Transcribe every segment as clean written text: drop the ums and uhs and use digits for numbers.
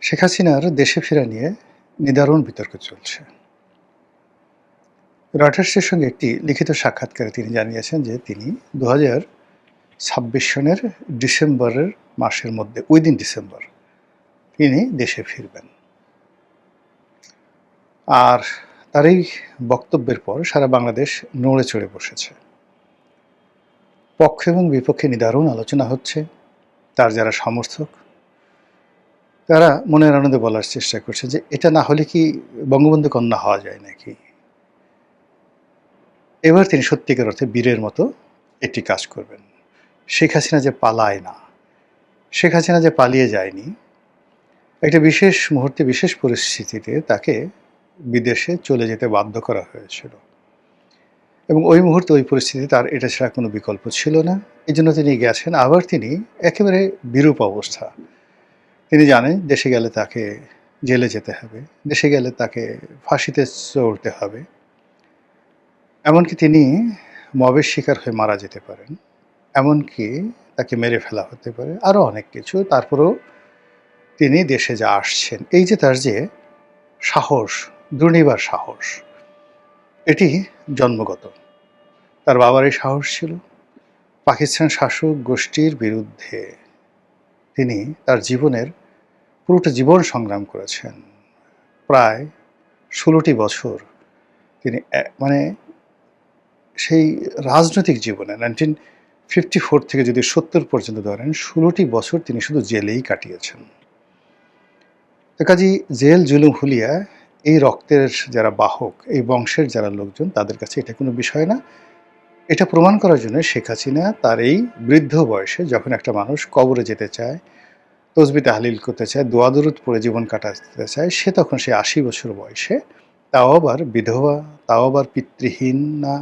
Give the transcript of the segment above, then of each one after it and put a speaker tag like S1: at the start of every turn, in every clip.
S1: শেখ হাসিনার দেশে ফেরা নিয়ে নিদারুণ বিতর্ক চলছে। রয়টার্সের সঙ্গে একটি লিখিত সাক্ষাৎকারে তিনি জানিয়েছেন যে তিনি ২০২৬ সনের ডিসেম্বরের মাসের মধ্যে উইদিন ডিসেম্বর তিনি দেশে ফিরবেন। আর তার এই বক্তব্যের পর সারা বাংলাদেশ নড়ে চড়ে বসেছে। পক্ষ এবং বিপক্ষে নিদারুণ আলোচনা হচ্ছে। তার যারা সমর্থক তারা মনের আনন্দে বলার চেষ্টা করছে যে এটা না হলে কি বঙ্গবন্ধু কন্যা হওয়া যায় নাকি। এবার তিনি সত্যিকার অর্থে বীরের মতো একটি কাজ করবেন। শেখ হাসিনা যে পালায় না, শেখ হাসিনা যে পালিয়ে যায়নি, একটা বিশেষ মুহূর্তে বিশেষ পরিস্থিতিতে তাকে বিদেশে চলে যেতে বাধ্য করা হয়েছিল এবং ওই মুহূর্তে ওই পরিস্থিতিতে তার এটা ছাড়া কোনো বিকল্প ছিল না। এই জন্য তিনি গেছেন। আবার তিনি একেবারে বিরূপ অবস্থা, তিনি জানেন দেশে গেলে তাকে জেলে যেতে হবে, দেশে গেলে তাকে ফাঁসিতে চড়তে হবে, এমনকি তিনি মবের শিকার হয়ে মারা যেতে পারেন, এমনকি তাকে মেরে ফেলা হতে পারে, আরও অনেক কিছু। তারপরেও তিনি দেশে যা আসছেন, এই যে তার যে সাহস, দুর্নিবার সাহস, এটি জন্মগত। তার বাবার এই সাহস ছিল। পাকিস্তান শাসক গোষ্ঠীর বিরুদ্ধে তিনি তার জীবনের পুরোটা জীবন সংগ্রাম করেছেন। প্রায় ১৬টি বছর তিনি মানে সেই রাজনৈতিক জীবনে 1954 থেকে যদি 70 পর্যন্ত ধরেন ১৬টি বছর তিনি শুধু জেলেই কাটিয়েছেন। তো কাজেই জেল জুলুম হুলিয়া এই রক্তের যারা বাহক, এই বংশের যারা লোকজন, তাদের কাছে এটা কোনো বিষয় না। এটা প্রমাণ করার জন্য শেখ হাসিনা তার এই বৃদ্ধ বয়সে যখন একটা মানুষ কবরে যেতে চায়, তসবিহ তাহলিল করতে চায়, দোয়া দরুদ পড়ে জীবন কাটাতে চায়, সে তখন সে ৮০ বছর বয়সে, তাও আবার বিধবা, তাও আবার পিতৃহীন না,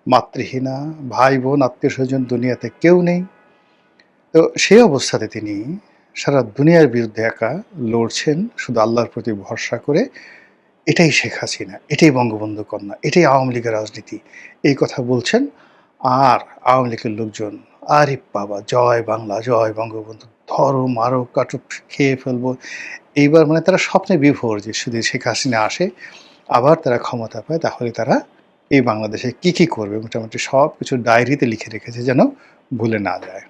S1: মাতৃহীনা, ভাই বোন আত্মীয় স্বজন দুনিয়াতে কেউ নেই। তো সেই অবস্থাতে তিনি সারা দুনিয়ার বিরুদ্ধে একা লড়ছেন শুধু আল্লাহর প্রতি ভরসা করে। এটাই শেখ হাসিনা, এটাই বঙ্গবন্ধু কন্যা, এটাই আওয়ামী লীগের রাজনীতি, এই কথা বলছেন। আর আওয়ামী লীগের লোকজন আরে বাবা, জয় বাংলা, জয় বঙ্গবন্ধু, ধরো মারো কাটো, খেয়ে ফেলবো। এইবার মানে তারা স্বপ্নে বিভোর যে শুধু শেখ হাসিনা আসে, আবার তারা ক্ষমতা পায়, তাহলে তারা এই বাংলাদেশে কী কী করবে মোটামুটি সব কিছু ডায়েরিতে লিখে রেখেছে যেন ভুলে না যায়।